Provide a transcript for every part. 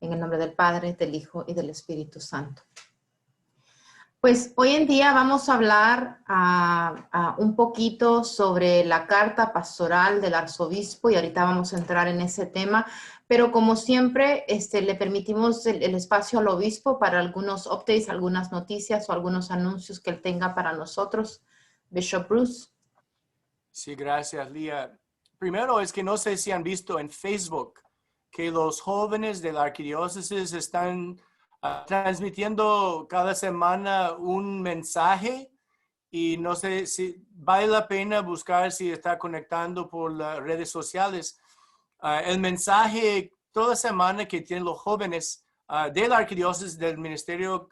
En el nombre del Padre, del Hijo y del Espíritu Santo. Pues hoy en día vamos a hablar un poquito sobre la carta pastoral del arzobispo y ahorita vamos a entrar en ese tema, pero como siempre le permitimos el espacio al obispo para algunos updates, algunas noticias o algunos anuncios que él tenga para nosotros. Bishop Bruce. Sí, gracias, Lía. Primero es que no sé si han visto en Facebook que los jóvenes de la arquidiócesis están transmitiendo cada semana un mensaje y no sé si vale la pena buscar si está conectando por las redes sociales. El mensaje toda semana que tienen los jóvenes de la arquidiócesis del Ministerio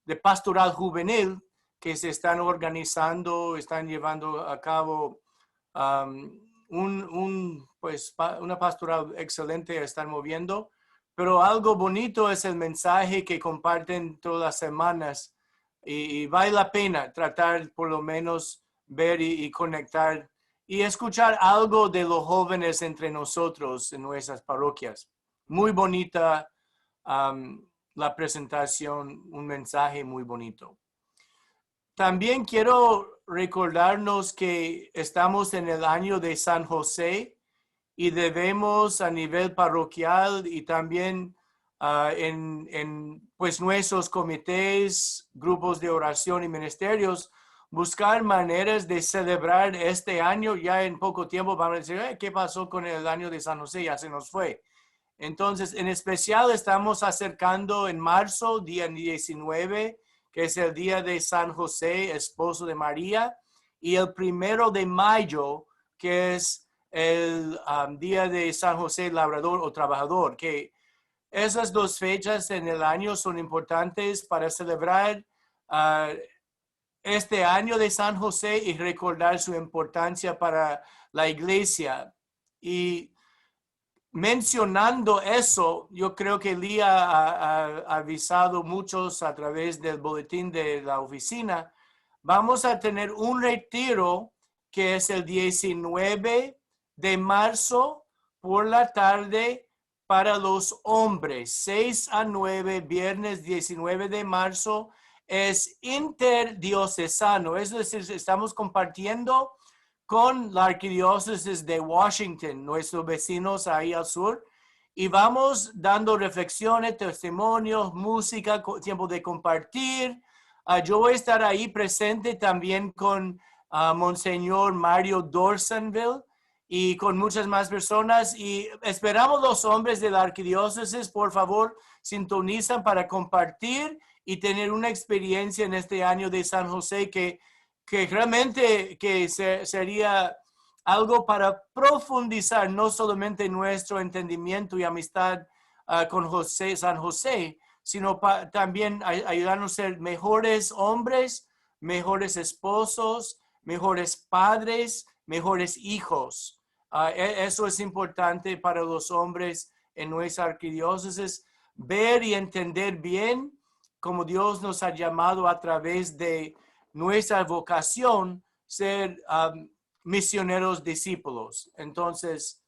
de Pastoral Juvenil que se están organizando, están llevando a cabo una pastoral excelente, están moviendo, pero algo bonito es el mensaje que comparten todas las semanas y vale la pena tratar por lo menos ver y conectar y escuchar algo de los jóvenes entre nosotros en nuestras parroquias. Muy bonita la presentación, un mensaje muy bonito. También quiero recordarnos que estamos en el año de San José y debemos a nivel parroquial y también en pues nuestros comités, grupos de oración y ministerios, buscar maneras de celebrar este año. Ya en poco tiempo van a decir, ¿qué pasó con el año de San José? Ya se nos fue. Entonces, en especial estamos acercando en marzo, día 19, que es el día de San José, esposo de María, y el 1 de mayo, que es el día de San José, labrador o trabajador, que esas dos fechas en el año son importantes para celebrar este año de San José y recordar su importancia para la iglesia. Y mencionando eso, yo creo que Lía ha avisado muchos a través del boletín de la oficina. Vamos a tener un retiro que es el 19 de marzo por la tarde para los hombres. 6 a 9, viernes 19 de marzo. Es interdiocesano, es decir, estamos compartiendo con la arquidiócesis de Washington, nuestros vecinos ahí al sur, y vamos dando reflexiones, testimonios, música, tiempo de compartir. Yo voy a estar ahí presente también con Monseñor Mario Dorsonville y con muchas más personas, y esperamos los hombres de la arquidiócesis, por favor, sintonizan para compartir y tener una experiencia en este año de San José que realmente sería algo para profundizar no solamente nuestro entendimiento y amistad con San José, sino también ayudarnos a ser mejores hombres, mejores esposos, mejores padres, mejores hijos. Eso es importante para los hombres en nuestra arquidiócesis, ver y entender bien cómo Dios nos ha llamado a través de nuestra vocación ser misioneros discípulos. Entonces,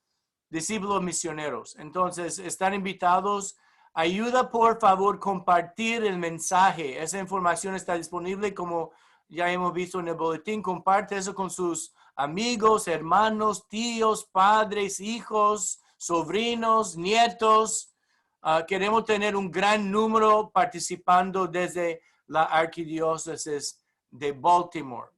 discípulos misioneros. Entonces, están invitados. Ayuda, por favor, compartir el mensaje. Esa información está disponible, como ya hemos visto en el boletín. Comparte eso con sus amigos, hermanos, tíos, padres, hijos, sobrinos, nietos. Queremos tener un gran número participando desde la arquidiócesis de Baltimore.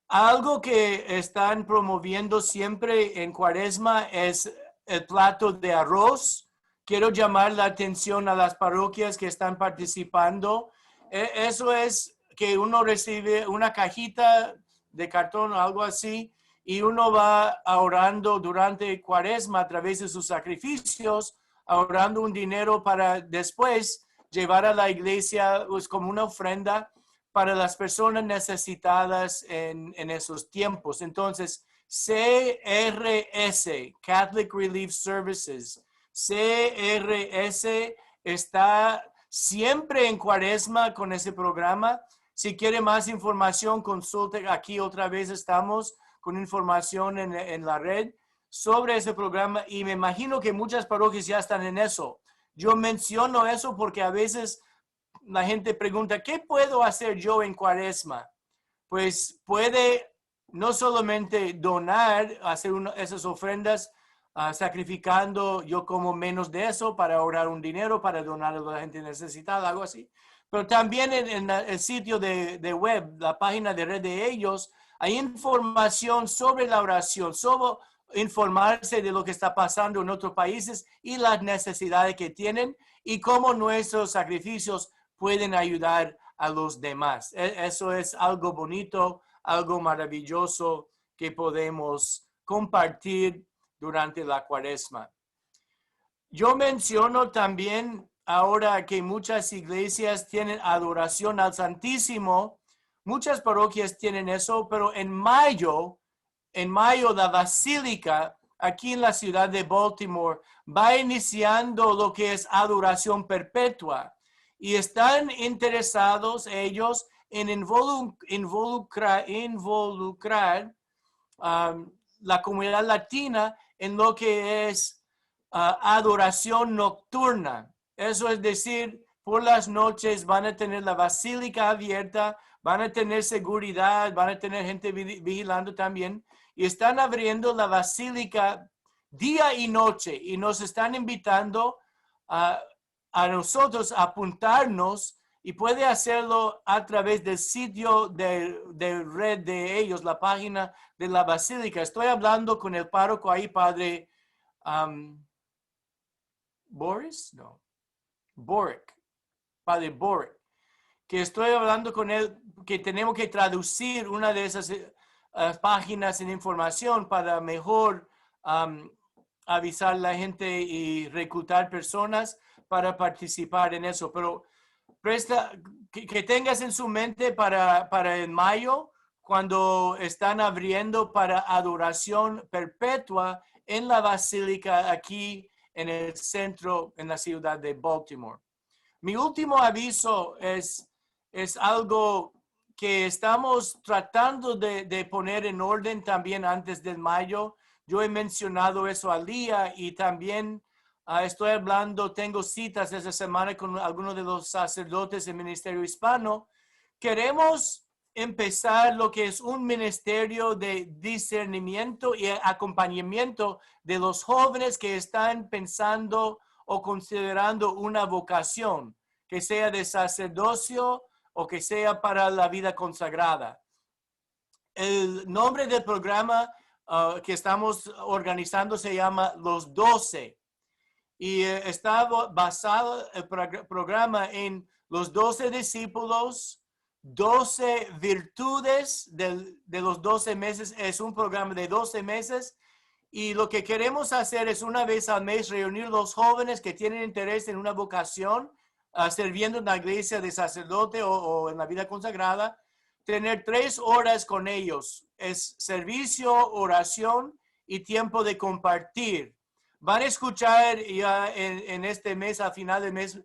Algo que están promoviendo siempre en Cuaresma es el plato de arroz. Quiero llamar la atención a las parroquias que están participando. Eso es que uno recibe una cajita de cartón o algo así y uno va ahorrando durante Cuaresma a través de sus sacrificios, ahorrando un dinero para después llevar a la iglesia pues, como una ofrenda para las personas necesitadas en esos tiempos. Entonces, CRS, Catholic Relief Services, CRS está siempre en Cuaresma con ese programa. Si quiere más información, consulte. Aquí otra vez estamos con información en la red sobre ese programa y me imagino que muchas parroquias ya están en eso. Yo menciono eso porque a veces la gente pregunta, ¿qué puedo hacer yo en Cuaresma? Pues puede no solamente donar, hacer esas ofrendas, sacrificando, yo como menos de eso para ahorrar un dinero, para donar a la gente necesitada, algo así. Pero también en el sitio de web, la página de red de ellos, hay información sobre la oración, sobre informarse de lo que está pasando en otros países y las necesidades que tienen y cómo nuestros sacrificios pueden ayudar a los demás. Eso es algo bonito, algo maravilloso que podemos compartir durante la Cuaresma. Yo menciono también ahora que muchas iglesias tienen adoración al Santísimo. Muchas parroquias tienen eso, pero en mayo la basílica aquí en la ciudad de Baltimore va iniciando lo que es adoración perpetua y están interesados ellos en involucrar la comunidad latina en lo que es adoración nocturna. Eso es decir, por las noches van a tener la basílica abierta, van a tener seguridad, van a tener gente vigilando también y están abriendo la basílica día y noche y nos están invitando a nosotros a apuntarnos y puede hacerlo a través del sitio de red de ellos, la página de la basílica. Estoy hablando con el párroco ahí, padre Boris, no, Boric, padre Boric, que estoy hablando con él, que tenemos que traducir una de esas páginas en información para mejor avisar a la gente y reclutar personas para participar en eso. Pero que tengas en su mente para en mayo, cuando están abriendo para adoración perpetua en la basílica aquí en el centro, en la ciudad de Baltimore. Mi último aviso es algo que estamos tratando de poner en orden también antes del mayo. Yo he mencionado eso al día y también estoy hablando, tengo citas esta semana con algunos de los sacerdotes del Ministerio Hispano. Queremos empezar lo que es un ministerio de discernimiento y acompañamiento de los jóvenes que están pensando o considerando una vocación, que sea de sacerdocio o que sea para la vida consagrada. El nombre del programa que estamos organizando se llama Los 12 y está basado el programa en los 12 discípulos, 12 virtudes de los 12 meses. Es un programa de 12 meses y lo que queremos hacer es una vez al mes reunir los jóvenes que tienen interés en una vocación, sirviendo en la iglesia de sacerdote o en la vida consagrada, tener 3 horas con ellos. Es servicio, oración y tiempo de compartir. Van a escuchar ya en este mes, a final del mes,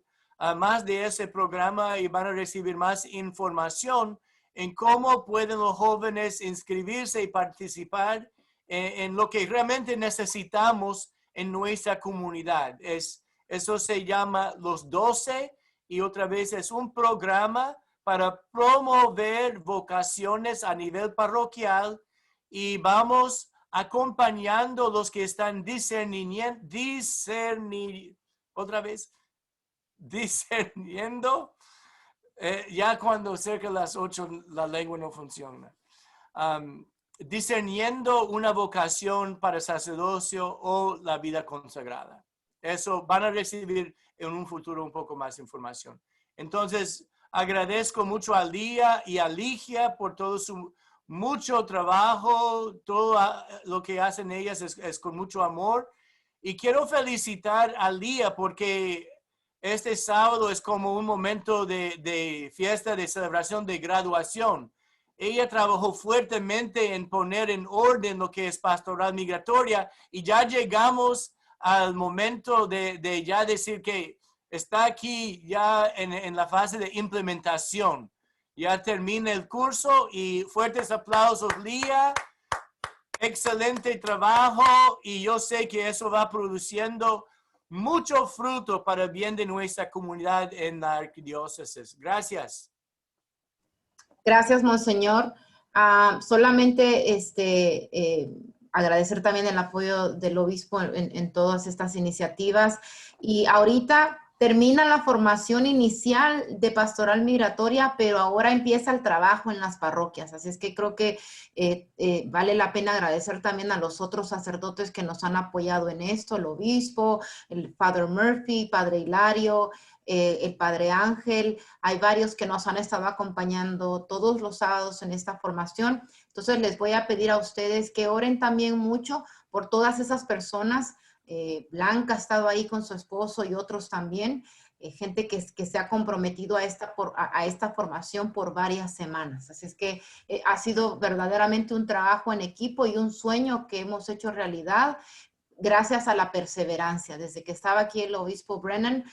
más de ese programa y van a recibir más información en cómo pueden los jóvenes inscribirse y participar en lo que realmente necesitamos en nuestra comunidad. Eso se llama Los 12 y otra vez es un programa para promover vocaciones a nivel parroquial y vamos acompañando los que están discerniendo. Ya cuando cerca de las 8 la lengua no funciona. Discerniendo una vocación para sacerdocio o la vida consagrada. Eso van a recibir en un futuro un poco más información. Entonces, agradezco mucho a Lía y a Ligia por todo su mucho trabajo, todo lo que hacen ellas es con mucho amor. Y quiero felicitar a Lía porque este sábado es como un momento de fiesta, de celebración, de graduación. Ella trabajó fuertemente en poner en orden lo que es pastoral migratoria y ya llegamos al momento de ya decir que está aquí ya en la fase de implementación. Ya termina el curso y fuertes aplausos, Lía. Excelente trabajo y yo sé que eso va produciendo mucho fruto para el bien de nuestra comunidad en la arquidiócesis. Gracias. Gracias, Monseñor. Solamente agradecer también el apoyo del obispo en todas estas iniciativas. Y ahorita termina la formación inicial de pastoral migratoria, pero ahora empieza el trabajo en las parroquias. Así es que creo que vale la pena agradecer también a los otros sacerdotes que nos han apoyado en esto, el obispo, el Father Murphy, Padre Hilario, el Padre Ángel. Hay varios que nos han estado acompañando todos los sábados en esta formación. Entonces les voy a pedir a ustedes que oren también mucho por todas esas personas. Blanca ha estado ahí con su esposo y otros también, gente que se ha comprometido a esta formación por varias semanas. Así es que ha sido verdaderamente un trabajo en equipo y un sueño que hemos hecho realidad gracias a la perseverancia. Desde que estaba aquí el obispo Brennan,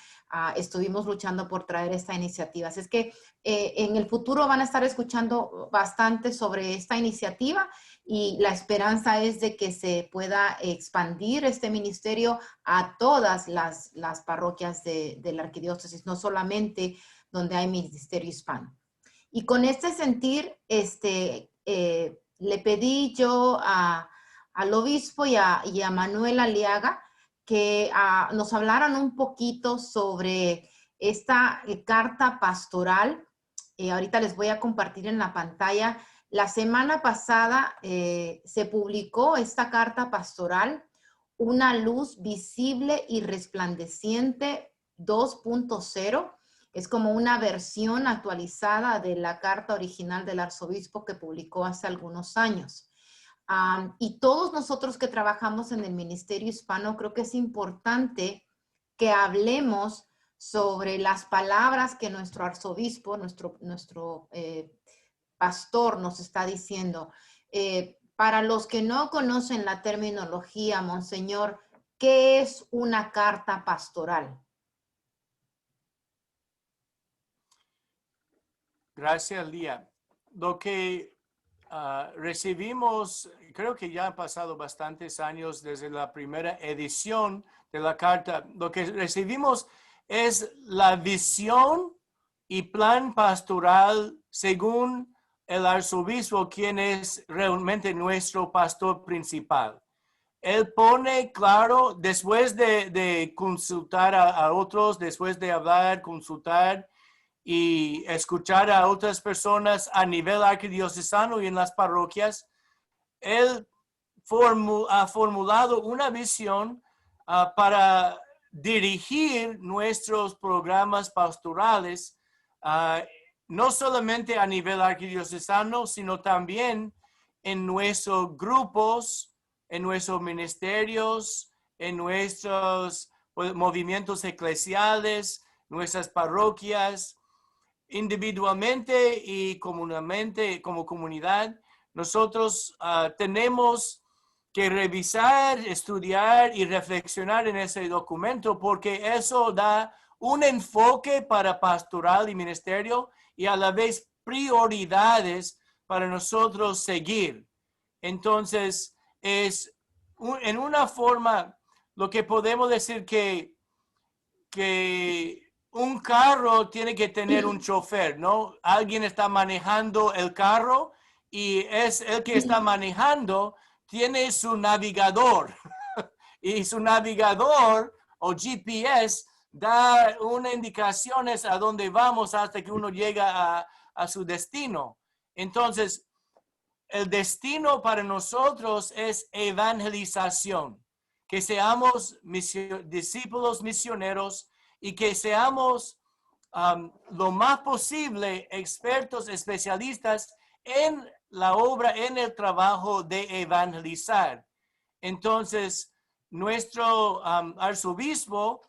estuvimos luchando por traer esta iniciativa. Así es que en el futuro van a estar escuchando bastante sobre esta iniciativa y la esperanza es de que se pueda expandir este ministerio a todas las parroquias de la arquidiócesis, no solamente donde hay ministerio hispano. Y con este sentir, le pedí yo al obispo y a Manuel Aliaga que nos hablaran un poquito sobre esta carta pastoral. Ahorita les voy a compartir en la pantalla. La semana pasada se publicó esta carta pastoral, Una luz visible y resplandeciente 2.0. Es como una versión actualizada de la carta original del arzobispo que publicó hace algunos años. Y todos nosotros que trabajamos en el ministerio hispano, creo que es importante que hablemos sobre las palabras que nuestro arzobispo, nuestro pastor nos está diciendo. Para los que no conocen la terminología, Monseñor, ¿qué es una carta pastoral? Gracias, Lía. Lo que recibimos, creo que ya han pasado bastantes años desde la primera edición de la carta. Lo que recibimos es la visión y plan pastoral según el arzobispo, quien es realmente nuestro pastor principal. Él pone claro, después de consultar a otros, después de hablar, consultar y escuchar a otras personas a nivel arquidiocesano y en las parroquias, él ha formulado una visión para dirigir nuestros programas pastorales, no solamente a nivel arquidiocesano, sino también en nuestros grupos, en nuestros ministerios, en nuestros movimientos eclesiales, nuestras parroquias, individualmente y comunamente, como comunidad. Nosotros tenemos que revisar, estudiar y reflexionar en ese documento porque eso da un enfoque para pastoral y ministerio y a la vez prioridades para nosotros seguir. Entonces, en una forma, lo que podemos decir que un carro tiene que tener un chofer, ¿no? Alguien está manejando el carro y es el que está manejando, tiene su navegador y su navegador o GPS da unas indicaciones a dónde vamos hasta que uno llega a su destino. Entonces, el destino para nosotros es evangelización, que seamos discípulos misioneros y que seamos lo más posible expertos, especialistas en la obra, en el trabajo de evangelizar. Entonces, nuestro arzobispo,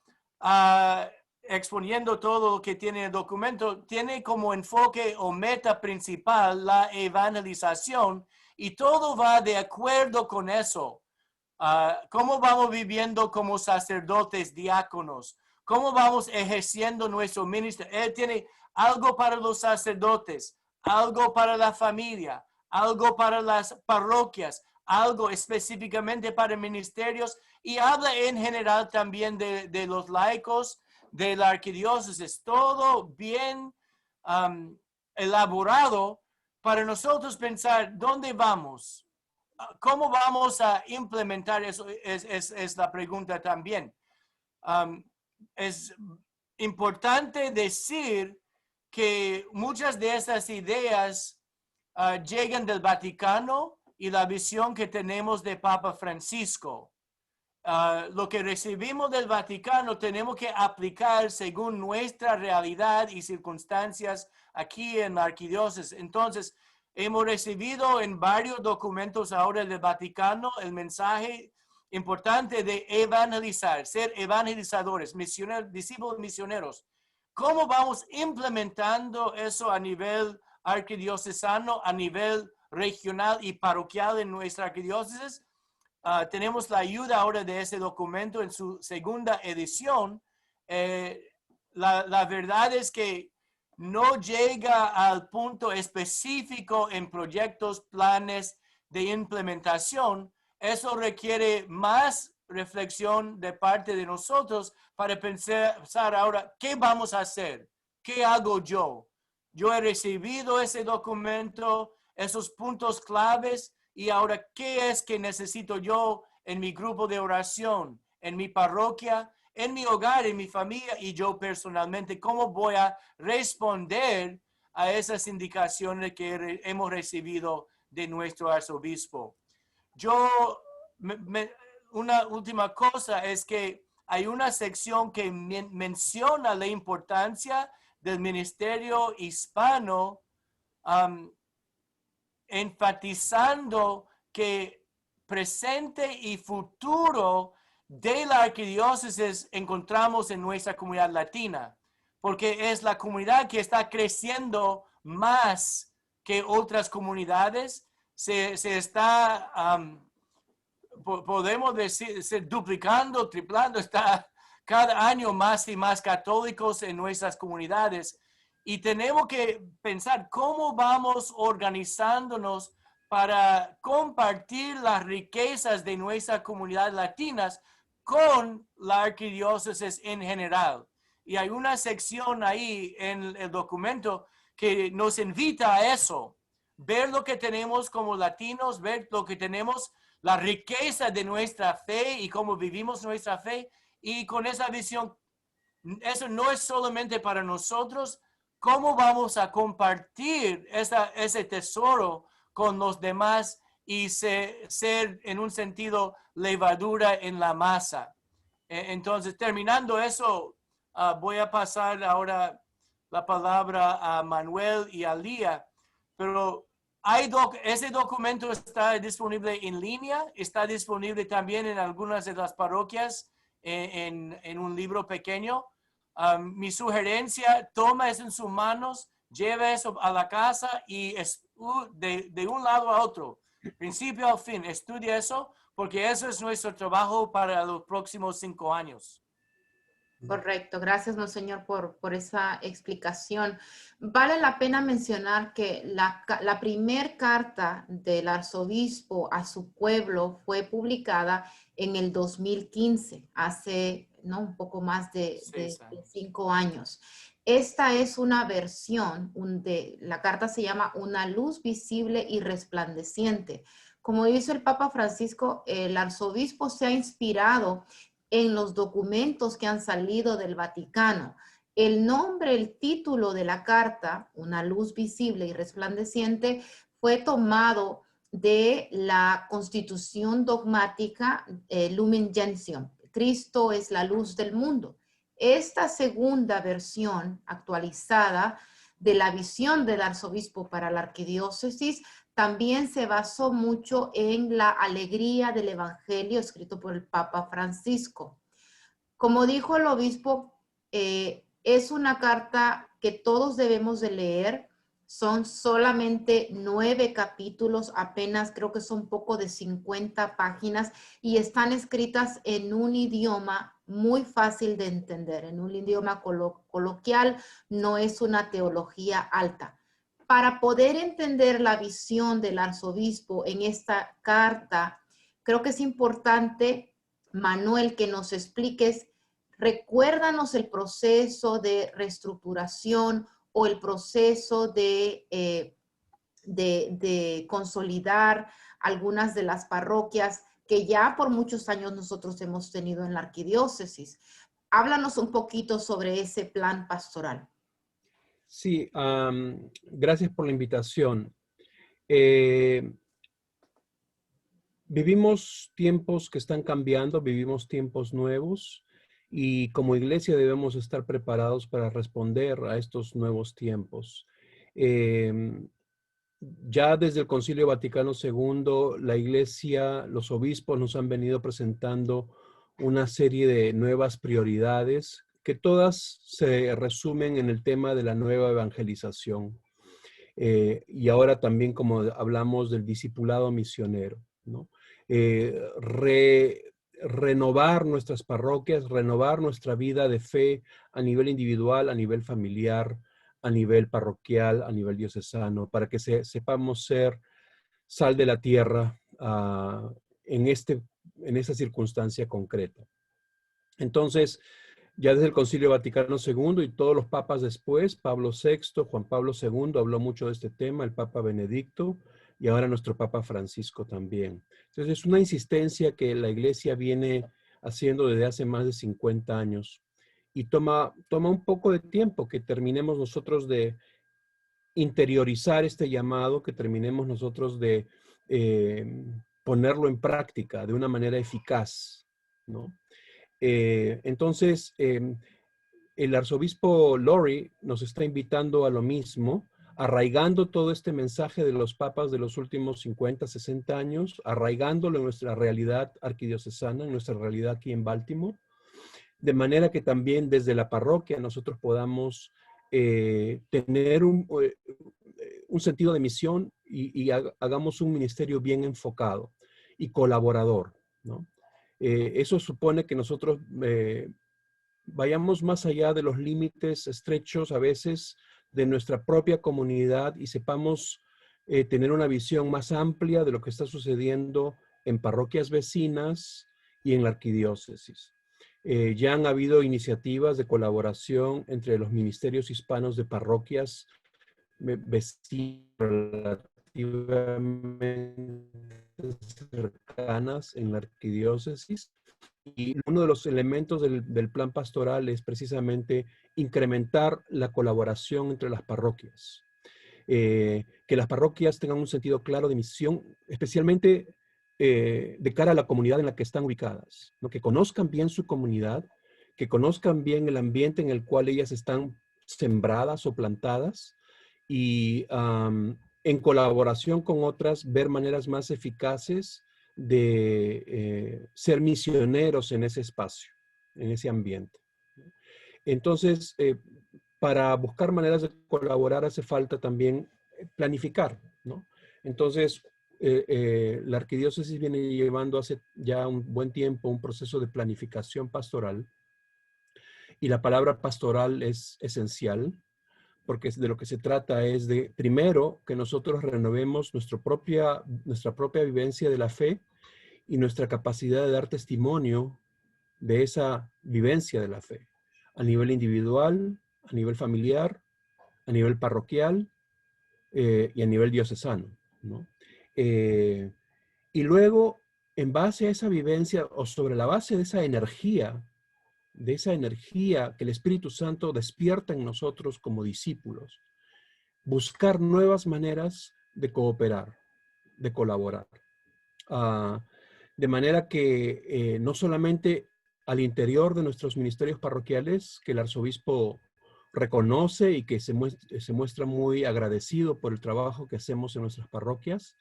exponiendo todo lo que tiene el documento, tiene como enfoque o meta principal la evangelización y todo va de acuerdo con eso. ¿Cómo vamos viviendo como sacerdotes, diáconos? ¿Cómo vamos ejerciendo nuestro ministerio? Él tiene algo para los sacerdotes, algo para la familia, algo para las parroquias, algo específicamente para ministerios y habla en general también de los laicos, de la arquidiócesis, todo bien elaborado para nosotros pensar dónde vamos, cómo vamos a implementar eso, es la pregunta también. Es importante decir que muchas de esas ideas llegan del Vaticano y la visión que tenemos de Papa Francisco. Lo que recibimos del Vaticano tenemos que aplicar según nuestra realidad y circunstancias aquí en la arquidiócesis. Entonces, hemos recibido en varios documentos ahora del Vaticano el mensaje importante de evangelizar, ser evangelizadores, misioneros, discípulos misioneros. ¿Cómo vamos implementando eso a nivel arquidiocesano, a nivel regional y parroquial en nuestra arquidiócesis? Tenemos la ayuda ahora de ese documento en su segunda edición. La verdad es que no llega al punto específico en proyectos, planes de implementación. Eso requiere más reflexión de parte de nosotros para pensar ahora, ¿qué vamos a hacer? ¿Qué hago yo? Yo he recibido ese documento, esos puntos claves, y ahora, ¿qué es que necesito yo en mi grupo de oración, en mi parroquia, en mi hogar, en mi familia y yo personalmente? ¿Cómo voy a responder a esas indicaciones que hemos recibido de nuestro arzobispo? Una última cosa es que hay una sección que menciona la importancia del ministerio hispano, enfatizando que presente y futuro de la arquidiócesis encontramos en nuestra comunidad latina, porque es la comunidad que está creciendo más que otras comunidades. Se está, podemos decir, duplicando, triplando, está cada año más y más católicos en nuestras comunidades. Y tenemos que pensar cómo vamos organizándonos para compartir las riquezas de nuestra comunidad latinas con la arquidiócesis en general. Y hay una sección ahí en el documento que nos invita a eso, ver lo que tenemos como latinos, ver lo que tenemos, la riqueza de nuestra fe y cómo vivimos nuestra fe. Y con esa visión, eso no es solamente para nosotros. ¿Cómo vamos a compartir ese tesoro con los demás y ser en un sentido levadura en la masa? Entonces, terminando eso, voy a pasar ahora la palabra a Manuel y a Lía, pero ese documento está disponible en línea, está disponible también en algunas de las parroquias en un libro pequeño. Mi sugerencia, toma eso en sus manos, lleva eso a la casa y de un lado a otro, principio al fin, estudia eso, porque eso es nuestro trabajo para los próximos 5 años. Correcto, gracias, Monseñor, por esa explicación. Vale la pena mencionar que la primer carta del arzobispo a su pueblo fue publicada en el 2015, hace un poco más de 5 años. Esta es una versión, la carta se llama Una luz visible y resplandeciente. Como dice el Papa Francisco, el arzobispo se ha inspirado en los documentos que han salido del Vaticano. El nombre, el título de la carta, Una luz visible y resplandeciente, fue tomado de la Constitución dogmática Lumen Gentium. Cristo es la luz del mundo. Esta segunda versión actualizada de la visión del arzobispo para la arquidiócesis también se basó mucho en la alegría del Evangelio escrito por el Papa Francisco. Como dijo el obispo, es una carta que todos debemos de leer. Son solamente 9 capítulos, apenas creo que son poco de 50 páginas y están escritas en un idioma muy fácil de entender, en un idioma coloquial, no es una teología alta. para poder entender la visión del arzobispo en esta carta, creo que es importante, Manuel, que nos expliques, recuérdanos el proceso de reestructuración o el proceso de consolidar algunas de las parroquias que ya por muchos años nosotros hemos tenido en la arquidiócesis. Háblanos un poquito sobre ese plan pastoral. Sí, gracias por la invitación. Vivimos tiempos que están cambiando, vivimos tiempos nuevos y como iglesia debemos estar preparados para responder a estos nuevos tiempos. Ya desde el Concilio Vaticano II, la iglesia, los obispos nos han venido presentando una serie de nuevas prioridades que todas se resumen en el tema de la nueva evangelización. Y ahora también como hablamos del discipulado misionero, ¿no? Renovar nuestras parroquias, renovar nuestra vida de fe a nivel individual, a nivel familiar, a nivel parroquial, a nivel diocesano, para que sepamos ser sal de la tierra en esta circunstancia concreta. Entonces, ya desde el Concilio Vaticano II y todos los papas después, Pablo VI, Juan Pablo II habló mucho de este tema, el Papa Benedicto y ahora nuestro Papa Francisco también. Entonces, es una insistencia que la Iglesia viene haciendo desde hace más de 50 años y toma un poco de tiempo que terminemos nosotros de interiorizar este llamado, que terminemos nosotros de ponerlo en práctica de una manera eficaz, ¿no? Entonces, el arzobispo Lori nos está invitando a lo mismo, arraigando todo este mensaje de los papas de los últimos 50, 60 años, arraigándolo en nuestra realidad arquidiocesana, en nuestra realidad aquí en Baltimore, de manera que también desde la parroquia nosotros podamos tener un sentido de misión y hagamos un ministerio bien enfocado y colaborador, ¿no? Eso supone que nosotros vayamos más allá de los límites estrechos a veces de nuestra propia comunidad y sepamos tener una visión más amplia de lo que está sucediendo en parroquias vecinas y en la arquidiócesis. Ya han habido iniciativas de colaboración entre los ministerios hispanos de parroquias vecinas relativamente cercanas en la arquidiócesis. Y uno de los elementos del plan pastoral es precisamente incrementar la colaboración entre las parroquias. Que las parroquias tengan un sentido claro de misión, especialmente de cara a la comunidad en la que están ubicadas, ¿no? Que conozcan bien su comunidad, que conozcan bien el ambiente en el cual ellas están sembradas o plantadas y en colaboración con otras ver maneras más eficaces de ser misioneros en ese espacio, en ese ambiente. Entonces, para buscar maneras de colaborar hace falta también planificar, ¿no? Entonces, la arquidiócesis viene llevando hace ya un buen tiempo un proceso de planificación pastoral y la palabra pastoral es esencial porque de lo que se trata es de, primero, que nosotros renovemos nuestra propia vivencia de la fe y nuestra capacidad de dar testimonio de esa vivencia de la fe, a nivel individual, a nivel familiar, a nivel parroquial y a nivel diocesano, ¿no? Y luego, en base a esa vivencia o sobre la base de esa energía que el Espíritu Santo despierta en nosotros como discípulos, buscar nuevas maneras de cooperar, de colaborar. De manera que no solamente al interior de nuestros ministerios parroquiales, que el arzobispo reconoce y que se muestra muy agradecido por el trabajo que hacemos en nuestras parroquias,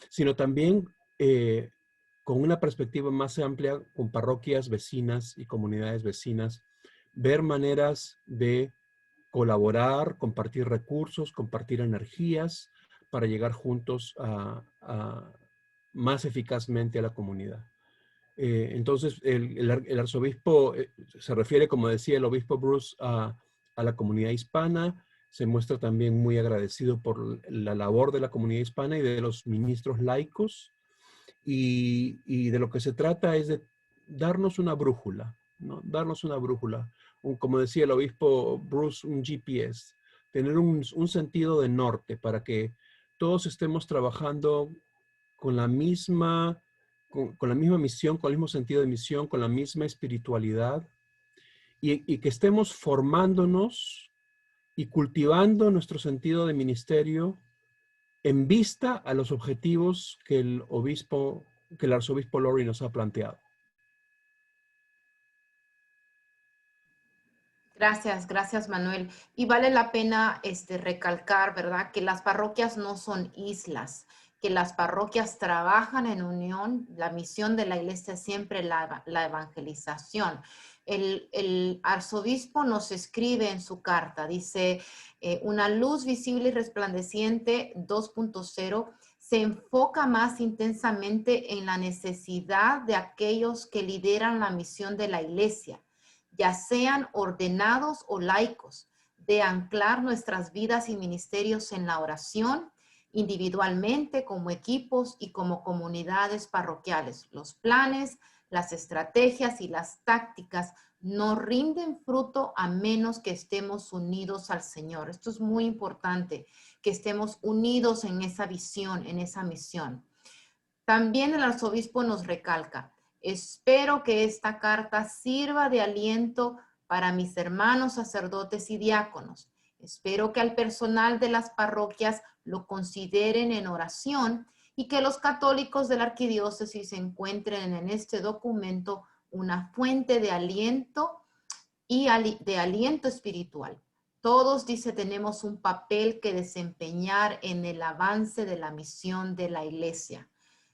sino también con una perspectiva más amplia, con parroquias vecinas y comunidades vecinas, ver maneras de colaborar, compartir recursos, compartir energías para llegar juntos más eficazmente a la comunidad. Entonces, el arzobispo se refiere, como decía el obispo Bruce, a la comunidad hispana, se muestra también muy agradecido por la labor de la comunidad hispana y de los ministros laicos. Y de lo que se trata es de darnos una brújula, ¿no? Darnos una brújula. Como decía el obispo Bruce, un GPS. Tener un sentido de norte para que todos estemos trabajando con la misma, con la misma misión, con el mismo sentido de misión, con la misma espiritualidad y que estemos formándonos y cultivando nuestro sentido de ministerio en vista a los objetivos que el arzobispo Lori nos ha planteado. Gracias, gracias Manuel. Y vale la pena recalcar, ¿verdad? Que las parroquias no son islas, que las parroquias trabajan en unión. La misión de la iglesia es siempre la evangelización. El arzobispo nos escribe en su carta, dice, una luz visible y resplandeciente 2.0 se enfoca más intensamente en la necesidad de aquellos que lideran la misión de la iglesia, ya sean ordenados o laicos, de anclar nuestras vidas y ministerios en la oración, individualmente, como equipos y como comunidades parroquiales. Los planes, las estrategias y las tácticas no rinden fruto a menos que estemos unidos al Señor. Esto es muy importante, que estemos unidos en esa visión, en esa misión. También el arzobispo nos recalca: espero que esta carta sirva de aliento para mis hermanos sacerdotes y diáconos. Espero que al personal de las parroquias lo consideren en oración y que los católicos de la arquidiócesis encuentren en este documento una fuente de aliento y de aliento espiritual. Todos, dice, tenemos un papel que desempeñar en el avance de la misión de la iglesia.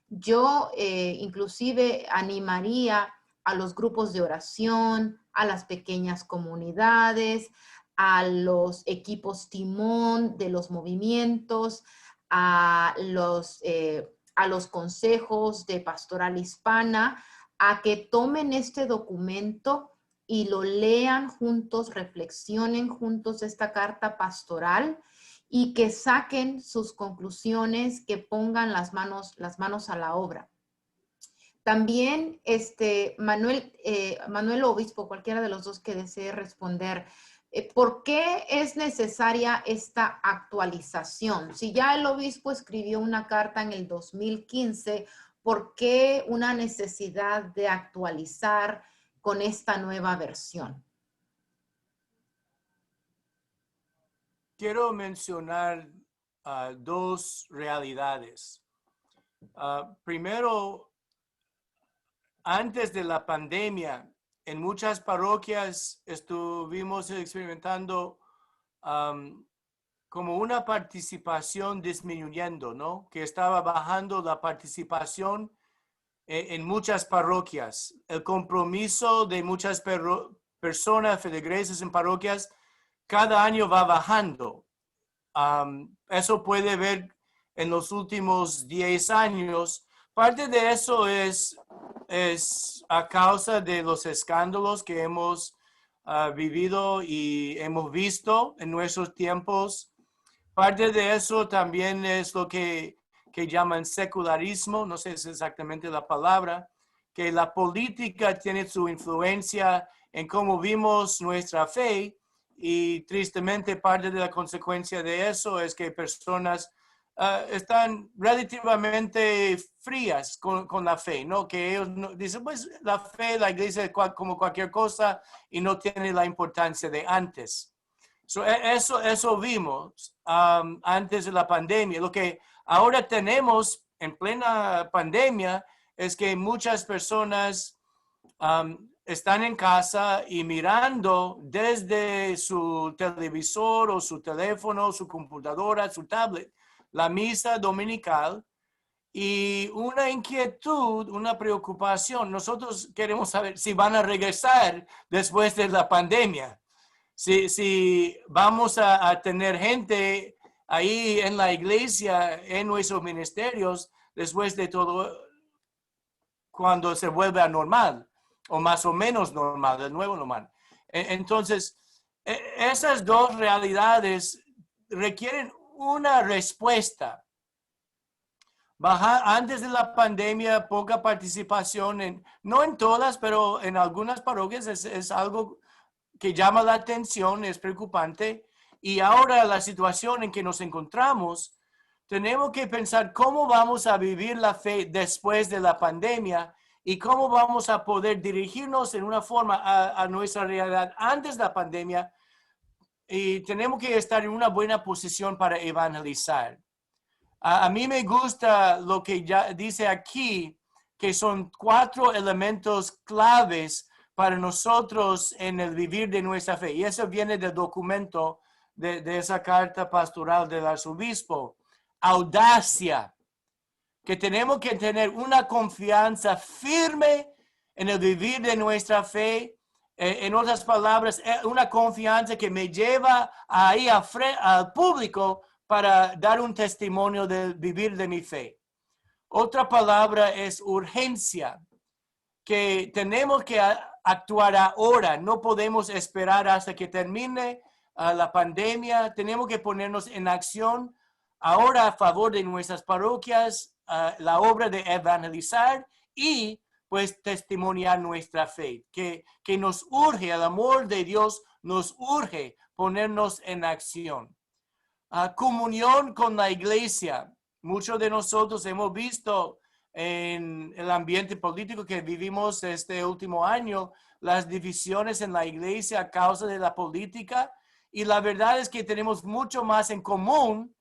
Yo inclusive animaría a los grupos de oración, a las pequeñas comunidades, a los equipos timón de los movimientos, a los consejos de pastoral hispana, a que tomen este documento y lo lean juntos, reflexionen juntos esta carta pastoral y que saquen sus conclusiones, que pongan las manos a la obra. También Manuel Obispo, cualquiera de los dos que desee responder, ¿por qué es necesaria esta actualización? Si ya el obispo escribió una carta en el 2015, ¿por qué una necesidad de actualizar con esta nueva versión? Quiero mencionar dos realidades. Primero, antes de la pandemia, en muchas parroquias estuvimos experimentando como una participación disminuyendo, ¿no? Que estaba bajando la participación en muchas parroquias. El compromiso de muchas personas, feligreses en parroquias, cada año va bajando. Eso puede ver en los últimos 10 años. Parte de eso es a causa de los escándalos que hemos vivido y hemos visto en nuestros tiempos. Parte de eso también es lo que llaman secularismo, no sé si es exactamente la palabra, que la política tiene su influencia en cómo vimos nuestra fe. Y tristemente parte de la consecuencia de eso es que personas están relativamente frías con la fe, ¿no? Que ellos dicen, pues la fe, la iglesia es como cualquier cosa y no tiene la importancia de antes. Eso vimos antes de la pandemia. Lo que ahora tenemos en plena pandemia es que muchas personas están en casa y mirando desde su televisor o su teléfono, su computadora, su tablet, la misa dominical, y una inquietud, una preocupación. Nosotros queremos saber si van a regresar después de la pandemia, si vamos a tener gente ahí en la iglesia, en nuestros ministerios, después de todo, cuando se vuelve a normal, o más o menos normal, el nuevo normal. Entonces, esas dos realidades requieren una respuesta. Antes de la pandemia, poca participación, no en todas, pero en algunas parroquias es algo que llama la atención, es preocupante. Y ahora la situación en que nos encontramos, tenemos que pensar cómo vamos a vivir la fe después de la pandemia y cómo vamos a poder dirigirnos en una forma a nuestra realidad antes de la pandemia. Y tenemos que estar en una buena posición para evangelizar. A mí me gusta lo que ya dice aquí, que son 4 elementos claves para nosotros en el vivir de nuestra fe. Y eso viene del documento de esa carta pastoral del arzobispo. Audacia, que tenemos que tener una confianza firme en el vivir de nuestra fe. En otras palabras, una confianza que me lleva ahí al público para dar un testimonio del vivir de mi fe. Otra palabra es urgencia, que tenemos que actuar ahora, no podemos esperar hasta que termine la pandemia, tenemos que ponernos en acción ahora a favor de nuestras parroquias, la obra de evangelizar y pues testimoniar nuestra fe, que nos urge, el amor de Dios nos urge ponernos en acción. Comunión con la iglesia. Muchos de nosotros hemos visto en el ambiente político que vivimos este último año, las divisiones en la iglesia a causa de la política. Y la verdad es que tenemos mucho más en común,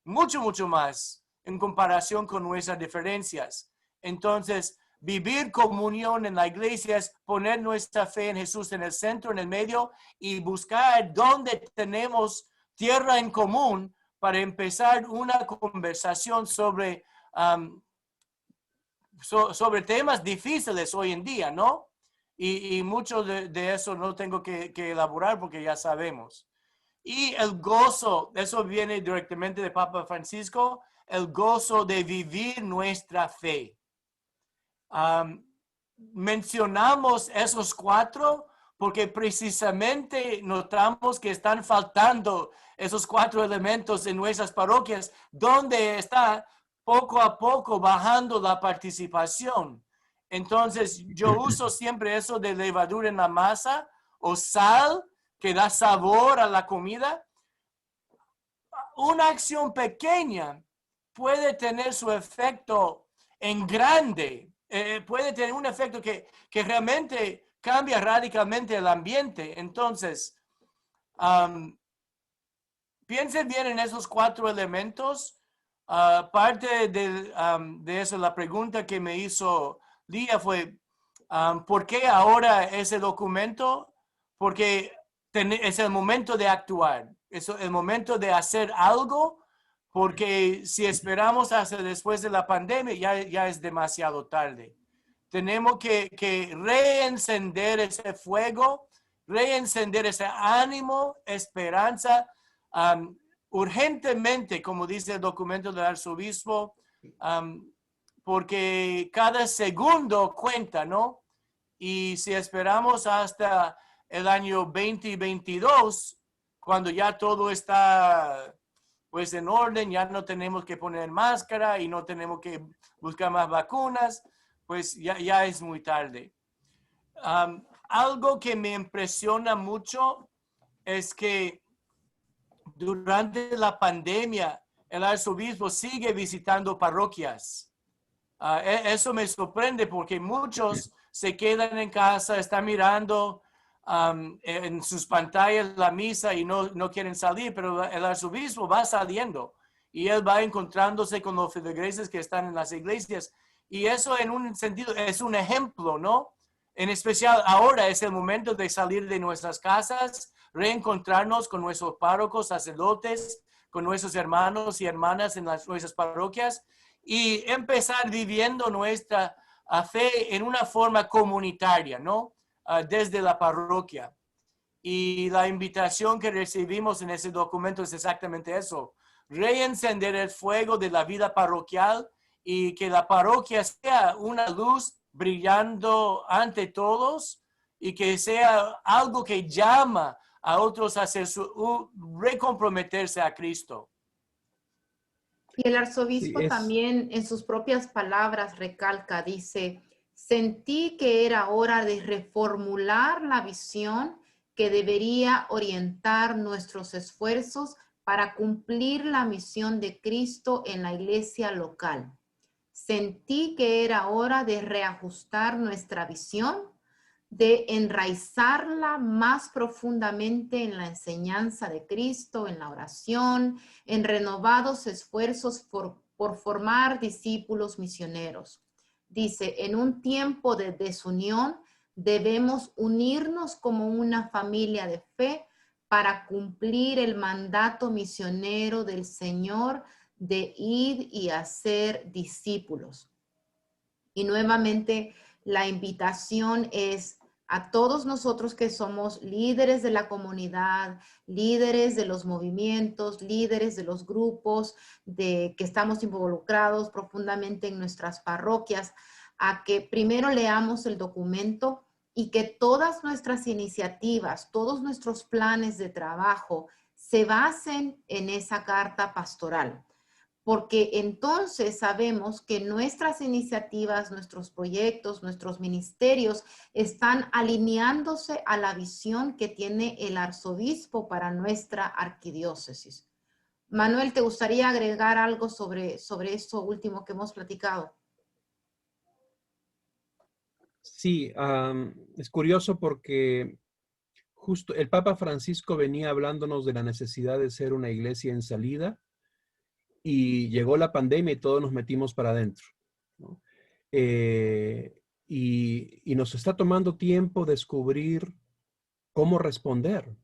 mucho más en comparación con nuestras diferencias. Entonces, vivir comunión en la iglesia es poner nuestra fe en Jesús en el centro, en el medio y buscar dónde tenemos tierra en común para empezar una conversación sobre temas difíciles hoy en día, ¿no? Y mucho de eso no tengo que elaborar porque ya sabemos. Y el gozo, eso viene directamente de Papa Francisco, el gozo de vivir nuestra fe. Mencionamos esos 4 porque precisamente notamos que están faltando esos 4 elementos en nuestras parroquias, donde está poco a poco bajando la participación. Entonces, yo uso siempre eso de levadura en la masa o sal que da sabor a la comida. Una acción pequeña puede tener su efecto en grande. Puede tener un efecto que realmente cambia radicalmente el ambiente. Entonces, piensen bien en esos 4 elementos. Parte de eso, la pregunta que me hizo Lía fue, ¿por qué ahora ese documento? Porque es el momento de actuar, es el momento de hacer algo, porque si esperamos hasta después de la pandemia, ya es demasiado tarde. Tenemos que reencender ese fuego, reencender ese ánimo, esperanza, urgentemente, como dice el documento del arzobispo, porque cada segundo cuenta, ¿no? Y si esperamos hasta el año 2022, cuando ya todo está pues en orden, ya no tenemos que poner máscara y no tenemos que buscar más vacunas, pues ya es muy tarde. Algo que me impresiona mucho es que durante la pandemia el arzobispo sigue visitando parroquias. Eso me sorprende porque muchos se quedan en casa, están mirando en sus pantallas la misa y no quieren salir, pero el arzobispo va saliendo y él va encontrándose con los feligreses que están en las iglesias. Y eso en un sentido es un ejemplo, ¿no? En especial ahora es el momento de salir de nuestras casas, reencontrarnos con nuestros párrocos, sacerdotes, con nuestros hermanos y hermanas en nuestras parroquias y empezar viviendo nuestra fe en una forma comunitaria, ¿no? Desde la parroquia. Y la invitación que recibimos en ese documento es exactamente eso. Reencender el fuego de la vida parroquial y que la parroquia sea una luz brillando ante todos y que sea algo que llama a otros a recomprometerse a Cristo. Y el Sí, arzobispo también en sus propias palabras recalca, dice, sentí que era hora de reformular la visión que debería orientar nuestros esfuerzos para cumplir la misión de Cristo en la iglesia local. Sentí que era hora de reajustar nuestra visión, de enraizarla más profundamente en la enseñanza de Cristo, en la oración, en renovados esfuerzos por formar discípulos misioneros. Dice, en un tiempo de desunión debemos unirnos como una familia de fe para cumplir el mandato misionero del Señor de ir y hacer discípulos. Y nuevamente la invitación es a todos nosotros que somos líderes de la comunidad, líderes de los movimientos, líderes de los grupos, que estamos involucrados profundamente en nuestras parroquias, a que primero leamos el documento y que todas nuestras iniciativas, todos nuestros planes de trabajo se basen en esa carta pastoral. Porque entonces sabemos que nuestras iniciativas, nuestros proyectos, nuestros ministerios están alineándose a la visión que tiene el arzobispo para nuestra arquidiócesis. Manuel, ¿te gustaría agregar algo sobre esto último que hemos platicado? Sí, es curioso porque justo el Papa Francisco venía hablándonos de la necesidad de ser una iglesia en salida y llegó la pandemia y todos nos metimos para adentro, ¿no? Y nos está tomando tiempo descubrir cómo responder,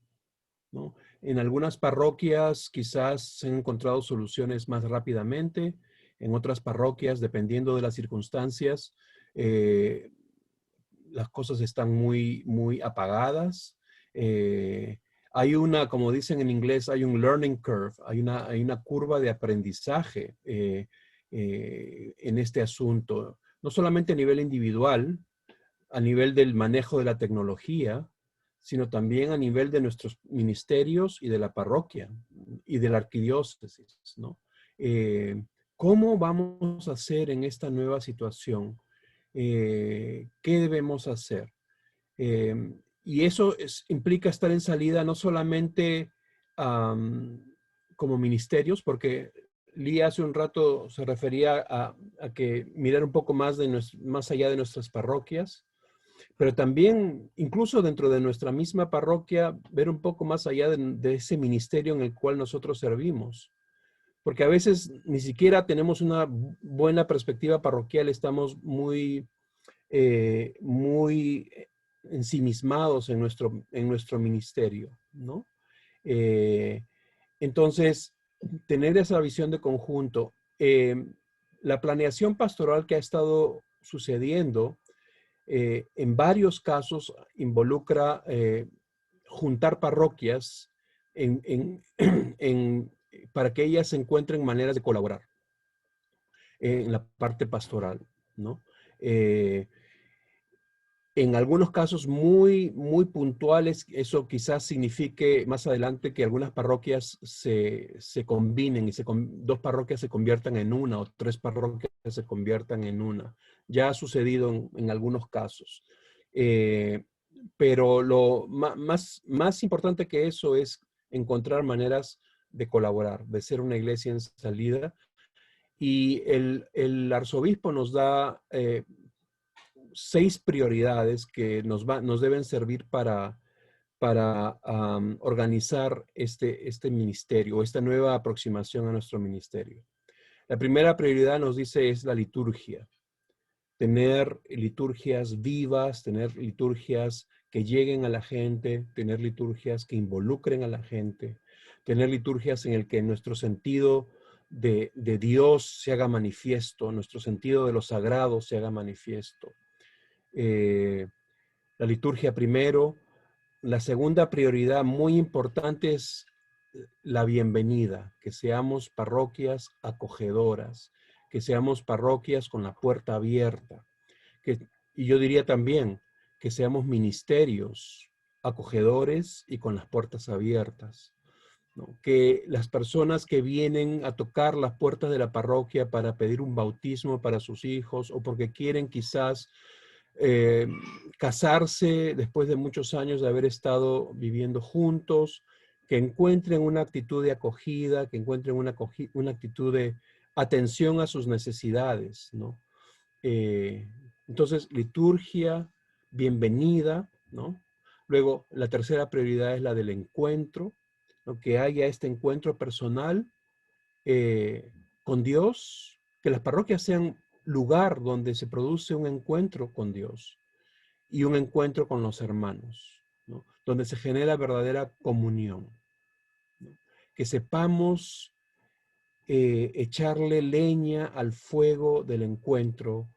¿no? En algunas parroquias quizás se han encontrado soluciones más rápidamente, en otras parroquias, dependiendo de las circunstancias, las cosas están muy apagadas. Hay una, como dicen en inglés, hay un learning curve, hay una curva de aprendizaje en este asunto, no solamente a nivel individual, a nivel del manejo de la tecnología, sino también a nivel de nuestros ministerios y de la parroquia y de la arquidiócesis, ¿no? ¿Cómo vamos a hacer en esta nueva situación? ¿Qué debemos hacer? Y eso implica estar en salida no solamente como ministerios, porque Lee hace un rato se refería a que mirar un poco más, más allá de nuestras parroquias, pero también incluso dentro de nuestra misma parroquia, ver un poco más allá de ese ministerio en el cual nosotros servimos. Porque a veces ni siquiera tenemos una buena perspectiva parroquial, estamos muy ensimismados en nuestro ministerio, ¿no? Entonces, tener esa visión de conjunto. La planeación pastoral que ha estado sucediendo en varios casos involucra juntar parroquias para que ellas encuentren maneras de colaborar en la parte pastoral, ¿no? En algunos casos muy puntuales, eso quizás signifique más adelante que algunas parroquias se combinen y dos parroquias se conviertan en una o tres parroquias se conviertan en una. Ya ha sucedido en algunos casos. Pero lo más importante que eso es encontrar maneras de colaborar, de ser una iglesia en salida. Y el arzobispo nos da 6 prioridades que nos deben servir para organizar este ministerio, esta nueva aproximación a nuestro ministerio. La primera prioridad nos dice es la liturgia. Tener liturgias vivas, tener liturgias que lleguen a la gente, tener liturgias que involucren a la gente, tener liturgias en el que nuestro sentido de Dios se haga manifiesto, nuestro sentido de lo sagrado se haga manifiesto. La liturgia primero. La segunda prioridad muy importante es la bienvenida, que seamos parroquias acogedoras, que seamos parroquias con la puerta abierta. Y yo diría también que seamos ministerios acogedores y con las puertas abiertas, ¿no? Que las personas que vienen a tocar las puertas de la parroquia para pedir un bautismo para sus hijos o porque quieren quizás casarse después de muchos años de haber estado viviendo juntos, que encuentren una actitud de acogida, que encuentren una actitud de atención a sus necesidades, ¿no? Entonces, liturgia, bienvenida, ¿no? Luego, la tercera prioridad es la del encuentro, ¿no? Que haya este encuentro personal con Dios, que las parroquias sean lugar donde se produce un encuentro con Dios y un encuentro con los hermanos, ¿no? Donde se genera verdadera comunión, ¿no? Que sepamos echarle leña al fuego del encuentro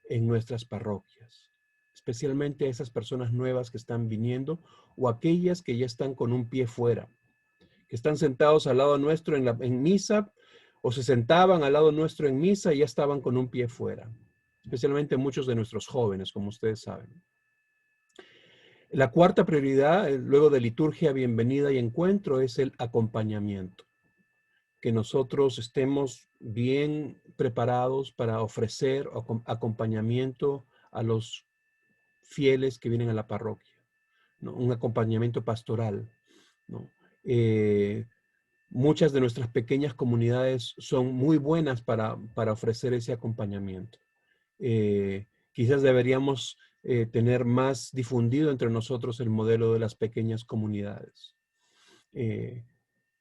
en nuestras parroquias, especialmente a esas personas nuevas que están viniendo o aquellas que ya están con un pie fuera, que están sentados al lado nuestro en misa o se sentaban al lado nuestro en misa y ya estaban con un pie fuera, especialmente muchos de nuestros jóvenes, como ustedes saben. La cuarta prioridad, luego de liturgia, bienvenida y encuentro, es el acompañamiento. Que nosotros estemos bien preparados para ofrecer acompañamiento a los fieles que vienen a la parroquia, ¿no? Un acompañamiento pastoral, ¿no? Muchas de nuestras pequeñas comunidades son muy buenas para ofrecer ese acompañamiento. Quizás deberíamos tener más difundido entre nosotros el modelo de las pequeñas comunidades.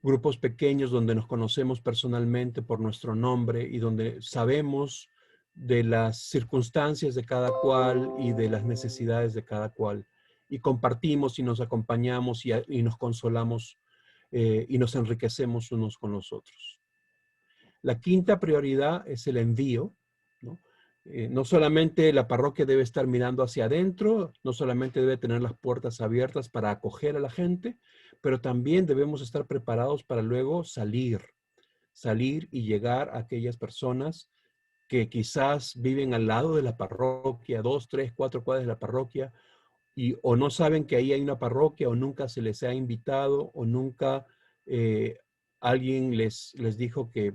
Grupos pequeños donde nos conocemos personalmente por nuestro nombre y donde sabemos de las circunstancias de cada cual y de las necesidades de cada cual. Y compartimos y nos acompañamos y nos consolamos y nos enriquecemos unos con los otros. La quinta prioridad es el envío, ¿no? No solamente la parroquia debe estar mirando hacia adentro, no solamente debe tener las puertas abiertas para acoger a la gente, pero también debemos estar preparados para luego salir y llegar a aquellas personas que quizás viven al lado de la parroquia, 2, 3, 4 cuadras de la parroquia, o no saben que ahí hay una parroquia, o nunca se les ha invitado, o nunca alguien les dijo que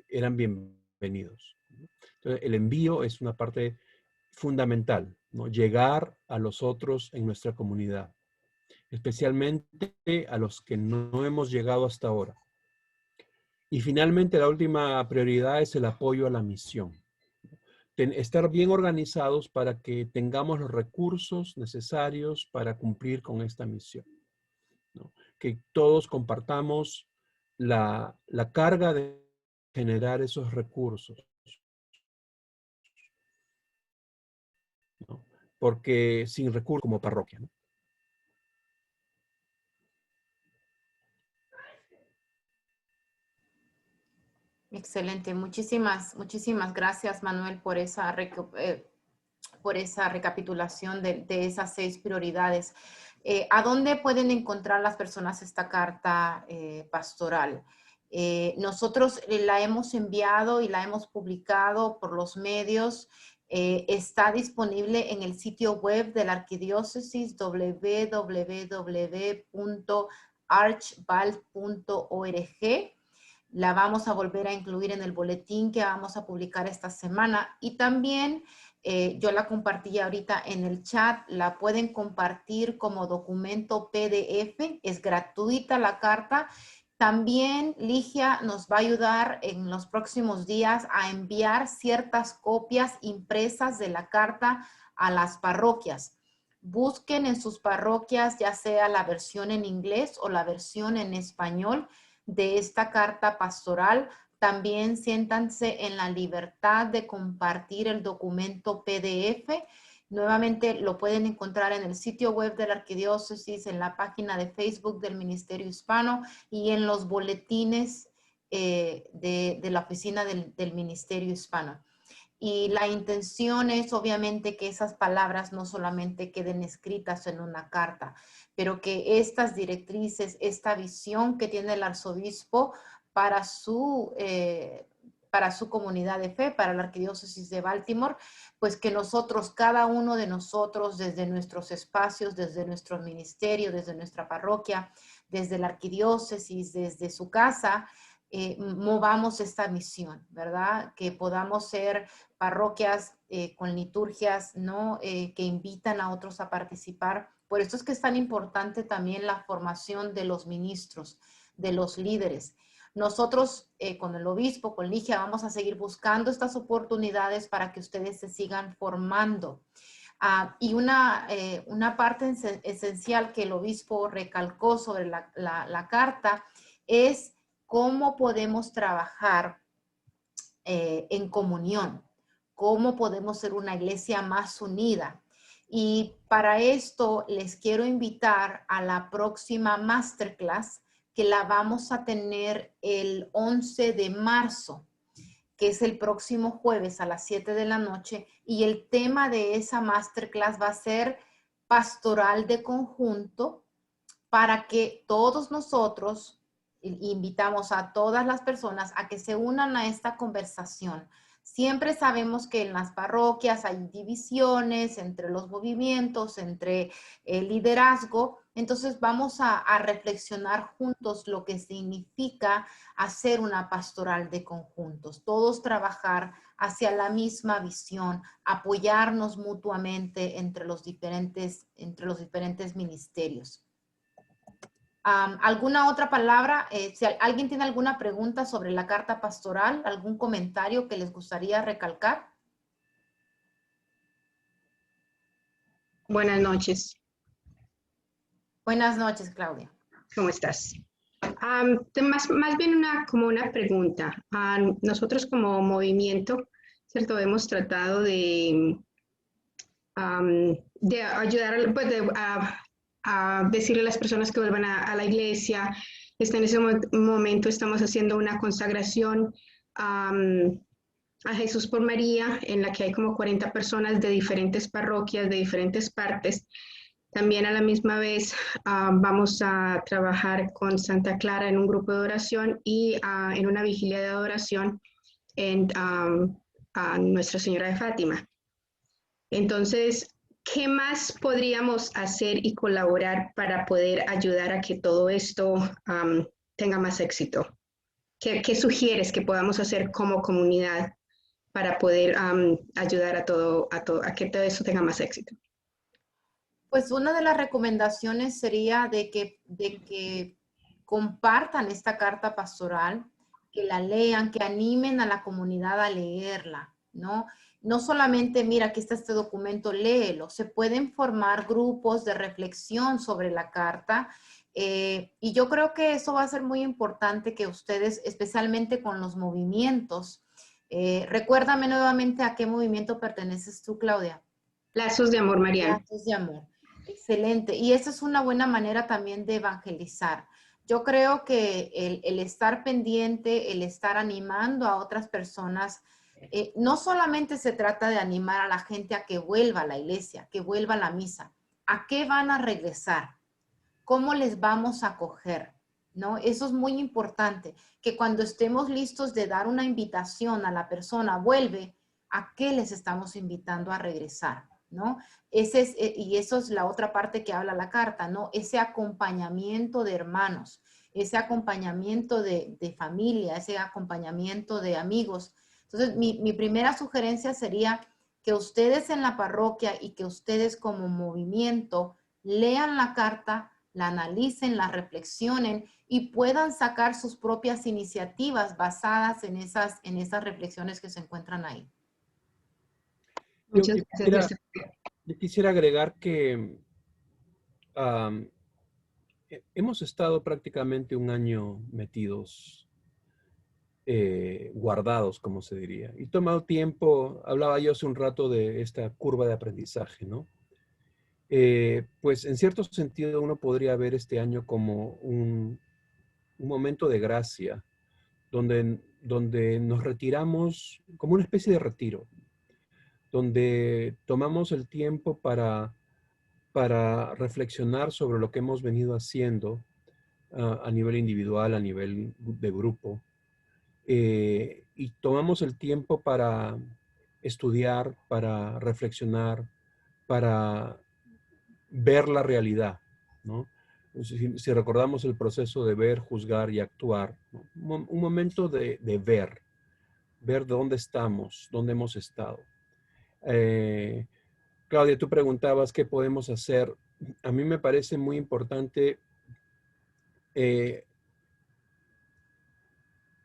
eran bienvenidos. Entonces, el envío es una parte fundamental, ¿no? Llegar a los otros en nuestra comunidad, especialmente a los que no hemos llegado hasta ahora. Y finalmente, la última prioridad es el apoyo a la misión. Estar bien organizados para que tengamos los recursos necesarios para cumplir con esta misión, ¿no? Que todos compartamos la carga de generar esos recursos, ¿no? Porque sin recursos como parroquia, ¿no? Excelente. Muchísimas gracias, Manuel, por esa recapitulación de esas 6 prioridades. ¿A dónde pueden encontrar las personas esta carta pastoral? Nosotros la hemos enviado y la hemos publicado por los medios. Está disponible en el sitio web de la Arquidiócesis, www.archbald.org. La vamos a volver a incluir en el boletín que vamos a publicar esta semana. Y también yo la compartí ahorita en el chat. La pueden compartir como documento PDF. Es gratuita la carta. También Ligia nos va a ayudar en los próximos días a enviar ciertas copias impresas de la carta a las parroquias. Busquen en sus parroquias ya sea la versión en inglés o la versión en español de esta carta pastoral. También siéntanse en la libertad de compartir el documento PDF. Nuevamente lo pueden encontrar en el sitio web de la Arquidiócesis, en la página de Facebook del Ministerio Hispano y en los boletines de la oficina del Ministerio Hispano. Y la intención es obviamente que esas palabras no solamente queden escritas en una carta, pero que estas directrices, esta visión que tiene el arzobispo para su para su comunidad de fe, para la Arquidiócesis de Baltimore, pues que nosotros, cada uno de nosotros, desde nuestros espacios, desde nuestro ministerio, desde nuestra parroquia, desde la Arquidiócesis, desde su casa, movamos esta misión, ¿verdad? Que podamos ser parroquias con liturgias, ¿no? Que invitan a otros a participar. Por eso es que es tan importante también la formación de los ministros, de los líderes. Nosotros con el obispo, con Ligia, vamos a seguir buscando estas oportunidades para que ustedes se sigan formando. Y una parte esencial que el obispo recalcó sobre la carta es cómo podemos trabajar en comunión, cómo podemos ser una iglesia más unida. Y para esto les quiero invitar a la próxima masterclass que la vamos a tener el 11 de marzo, que es el próximo jueves a las 7 de la noche. Y el tema de esa masterclass va a ser pastoral de conjunto, para que todos nosotros invitamos a todas las personas a que se unan a esta conversación. Siempre sabemos que en las parroquias hay divisiones entre los movimientos, entre el liderazgo. Entonces vamos a reflexionar juntos lo que significa hacer una pastoral de conjuntos. Todos trabajar hacia la misma visión, apoyarnos mutuamente entre los diferentes ministerios. ¿Alguna otra palabra? Si alguien tiene alguna pregunta sobre la carta pastoral, algún comentario que les gustaría recalcar. Buenas noches. Buenas noches, Claudia. ¿Cómo estás? Más bien como una pregunta. Nosotros como movimiento, ¿cierto? Hemos tratado de ayudar pues, a decirle a las personas que vuelvan a la iglesia. En ese momento estamos haciendo una consagración a Jesús por María, en la que hay como 40 personas de diferentes parroquias, de diferentes partes. También a la misma vez vamos a trabajar con Santa Clara en un grupo de oración y en una vigilia de adoración en Nuestra Señora de Fátima. Entonces, ¿qué más podríamos hacer y colaborar para poder ayudar a que todo esto tenga más éxito? ¿Qué sugieres que podamos hacer como comunidad para poder ayudar a que todo esto tenga más éxito? Pues una de las recomendaciones sería de que compartan esta carta pastoral, que la lean, que animen a la comunidad a leerla, ¿no? No solamente, mira, aquí está este documento, léelo. Se pueden formar grupos de reflexión sobre la carta. Y yo creo que eso va a ser muy importante que ustedes, especialmente con los movimientos, recuérdame nuevamente a qué movimiento perteneces tú, Claudia. Lazos de Amor Mariano. Lazos de Amor. Excelente. Y esa es una buena manera también de evangelizar. Yo creo que el estar pendiente, el estar animando a otras personas, no solamente se trata de animar a la gente a que vuelva a la iglesia, que vuelva a la misa. ¿A qué van a regresar? ¿Cómo les vamos a acoger? ¿No? Eso es muy importante, que cuando estemos listos de dar una invitación a la persona, vuelve, ¿a qué les estamos invitando a regresar? ¿No? Y eso es la otra parte que habla la carta, ¿no? Ese acompañamiento de hermanos, ese acompañamiento de familia, ese acompañamiento de amigos. Entonces, mi primera sugerencia sería que ustedes en la parroquia y que ustedes como movimiento lean la carta, la analicen, la reflexionen y puedan sacar sus propias iniciativas basadas en esas reflexiones que se encuentran ahí. Muchas gracias. Yo quisiera agregar que hemos estado prácticamente un año metidos, guardados, como se diría. Y tomado tiempo, hablaba yo hace un rato de esta curva de aprendizaje, ¿no? Pues en cierto sentido uno podría ver este año como un momento de gracia, donde nos retiramos como una especie de retiro, donde tomamos el tiempo para reflexionar sobre lo que hemos venido haciendo a nivel individual, a nivel de grupo, y tomamos el tiempo para estudiar, para reflexionar, para ver la realidad, ¿no? Si recordamos el proceso de ver, juzgar y actuar, ¿no? Un momento de ver dónde estamos, dónde hemos estado. Claudia, tú preguntabas qué podemos hacer. A mí me parece muy importante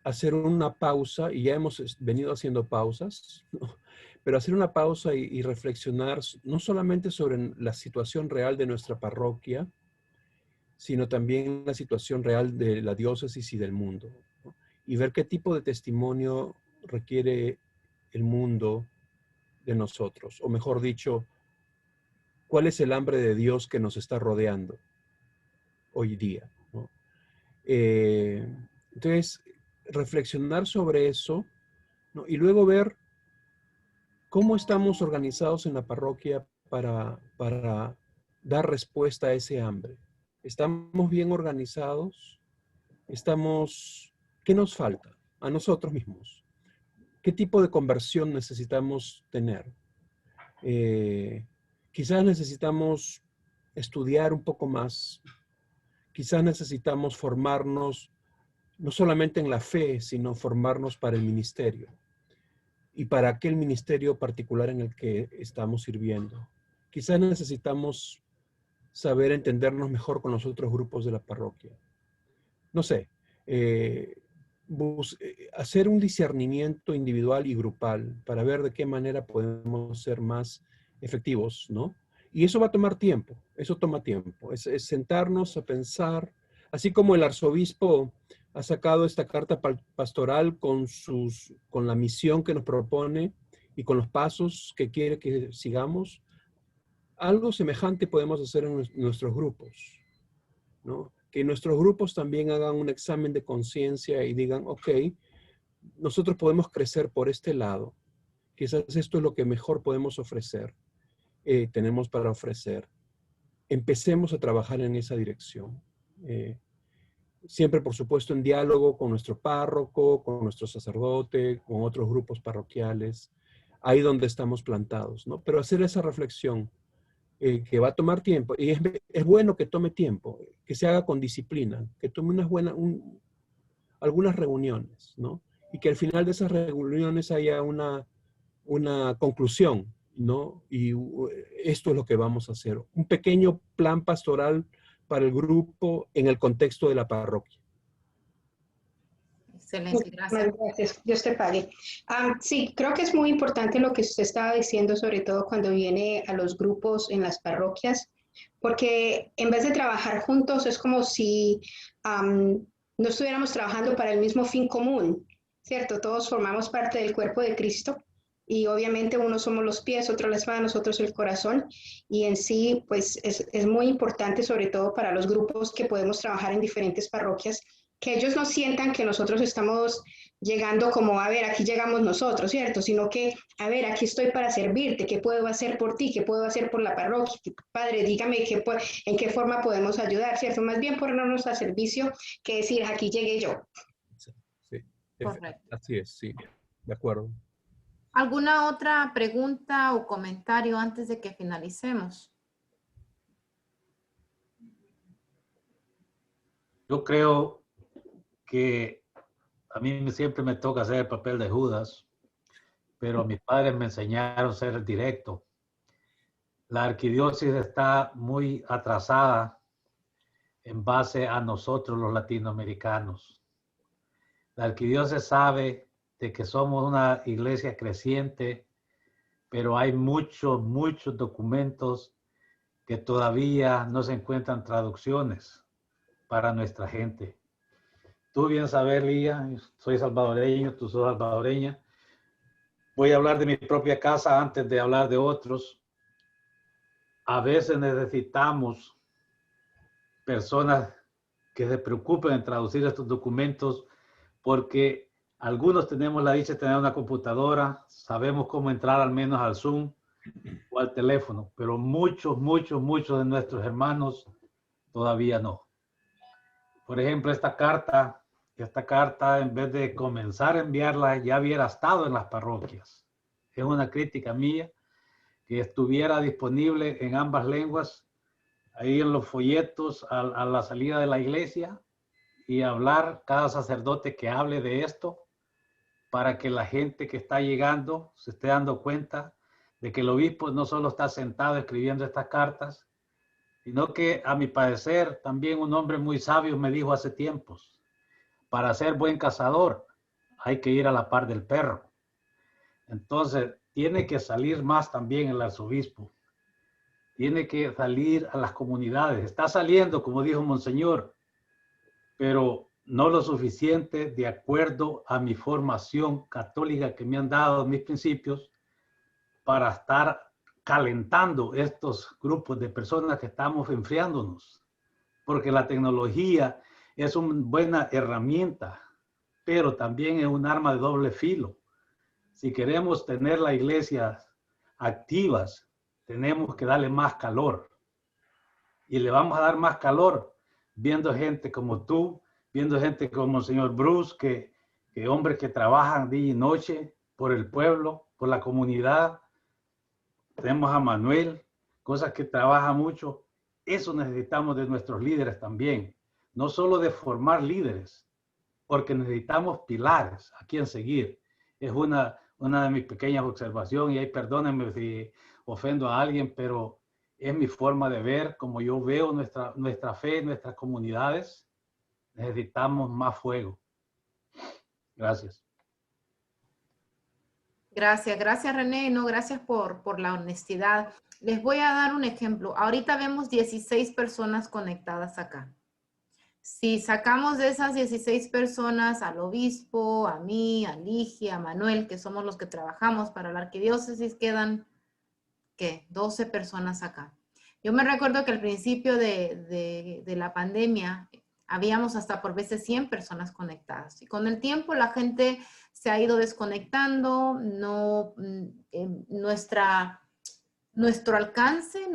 hacer una pausa, y ya hemos venido haciendo pausas, ¿no? Pero hacer una pausa y reflexionar no solamente sobre la situación real de nuestra parroquia, sino también la situación real de la diócesis y del mundo, ¿no? Y ver qué tipo de testimonio requiere el mundo de nosotros, o mejor dicho, cuál es el hambre de Dios que nos está rodeando hoy día, ¿no? Entonces, reflexionar sobre eso, ¿no? Y luego ver cómo estamos organizados en la parroquia para dar respuesta a ese hambre. ¿Estamos bien organizados? ¿Qué nos falta a nosotros mismos? ¿Qué tipo de conversión necesitamos tener? Quizás necesitamos estudiar un poco más. Quizás necesitamos formarnos no solamente en la fe, sino formarnos para el ministerio y para aquel ministerio particular en el que estamos sirviendo. Quizás necesitamos saber entendernos mejor con los otros grupos de la parroquia. No sé, hacer un discernimiento individual y grupal para ver de qué manera podemos ser más efectivos, ¿no? Y eso va a tomar tiempo, eso toma tiempo. Es sentarnos a pensar, así como el arzobispo ha sacado esta carta pastoral con la misión que nos propone y con los pasos que quiere que sigamos. Algo semejante podemos hacer en nuestros grupos, ¿no? Que nuestros grupos también hagan un examen de conciencia y digan, ok, nosotros podemos crecer por este lado. Quizás esto es lo que mejor podemos ofrecer, tenemos para ofrecer. Empecemos a trabajar en esa dirección. Siempre, por supuesto, en diálogo con nuestro párroco, con nuestro sacerdote, con otros grupos parroquiales, ahí donde estamos plantados, ¿no? Pero hacer esa reflexión que va a tomar tiempo, y es bueno que tome tiempo, que se haga con disciplina, que tome algunas reuniones, ¿no? Y que al final de esas reuniones haya una conclusión, ¿no? Y esto es lo que vamos a hacer. Un pequeño plan pastoral para el grupo en el contexto de la parroquia. Excelente, gracias. Gracias, Dios te pague. Sí, creo que es muy importante lo que usted estaba diciendo, sobre todo cuando viene a los grupos en las parroquias, porque en vez de trabajar juntos es como si no estuviéramos trabajando para el mismo fin común, ¿cierto? Todos formamos parte del cuerpo de Cristo y obviamente unos somos los pies, otros las manos, otros el corazón, y en sí pues es muy importante, sobre todo para los grupos que podemos trabajar en diferentes parroquias, que ellos no sientan que nosotros estamos llegando como, a ver, aquí llegamos nosotros, ¿cierto? Sino que, a ver, aquí estoy para servirte, ¿qué puedo hacer por ti? ¿Qué puedo hacer por la parroquia? Padre, dígame en qué forma podemos ayudar, ¿cierto? Más bien ponernos a servicio que decir, aquí llegué yo. Sí, correcto. Así es, sí, de acuerdo. ¿Alguna otra pregunta o comentario antes de que finalicemos? Yo creo que a mí siempre me toca hacer el papel de Judas, pero mis padres me enseñaron a ser directo. La arquidiócesis está muy atrasada en base a nosotros los latinoamericanos. La arquidiócesis sabe de que somos una iglesia creciente, pero hay muchos documentos que todavía no se encuentran traducciones para nuestra gente. Tú bien sabes, Lía, soy salvadoreño, tú sos salvadoreña. Voy a hablar de mi propia casa antes de hablar de otros. A veces necesitamos personas que se preocupen en traducir estos documentos porque algunos tenemos la dicha de tener una computadora, sabemos cómo entrar al menos al Zoom o al teléfono, pero muchos de nuestros hermanos todavía no. Por ejemplo, esta carta esta carta, en vez de comenzar a enviarla, ya hubiera estado en las parroquias. Es una crítica mía, que estuviera disponible en ambas lenguas, ahí en los folletos a la salida de la iglesia, y hablar, cada sacerdote que hable de esto, para que la gente que está llegando se esté dando cuenta de que el obispo no solo está sentado escribiendo estas cartas, sino que, a mi parecer, también un hombre muy sabio me dijo hace tiempos, para ser buen cazador hay que ir a la par del perro. Entonces, tiene que salir más también el arzobispo. Tiene que salir a las comunidades. Está saliendo, como dijo Monseñor, pero no lo suficiente de acuerdo a mi formación católica que me han dado mis principios para estar calentando estos grupos de personas que estamos enfriándonos. Porque la tecnología es una buena herramienta, pero también es un arma de doble filo. Si queremos tener las iglesias activas, tenemos que darle más calor. Y le vamos a dar más calor viendo gente como tú, viendo gente como el señor Bruce, que hombres que trabajan día y noche por el pueblo, por la comunidad. Tenemos a Manuel, cosas que trabaja mucho. Eso necesitamos de nuestros líderes también. No solo de formar líderes, porque necesitamos pilares a quien seguir. Es una de mis pequeñas observaciones, y ahí perdónenme si ofendo a alguien, pero es mi forma de ver, como yo veo nuestra fe, nuestras comunidades. Necesitamos más fuego. Gracias. Gracias René, no, gracias por la honestidad. Les voy a dar un ejemplo. Ahorita vemos 16 personas conectadas acá. Si sacamos de esas 16 personas al obispo, a mí, a Ligia, a Manuel, que somos los que trabajamos para la arquidiócesis, quedan, ¿qué? 12 personas acá. Yo me recuerdo que al principio de la pandemia habíamos hasta por veces 100 personas conectadas. Y con el tiempo la gente se ha ido desconectando, nuestro alcance,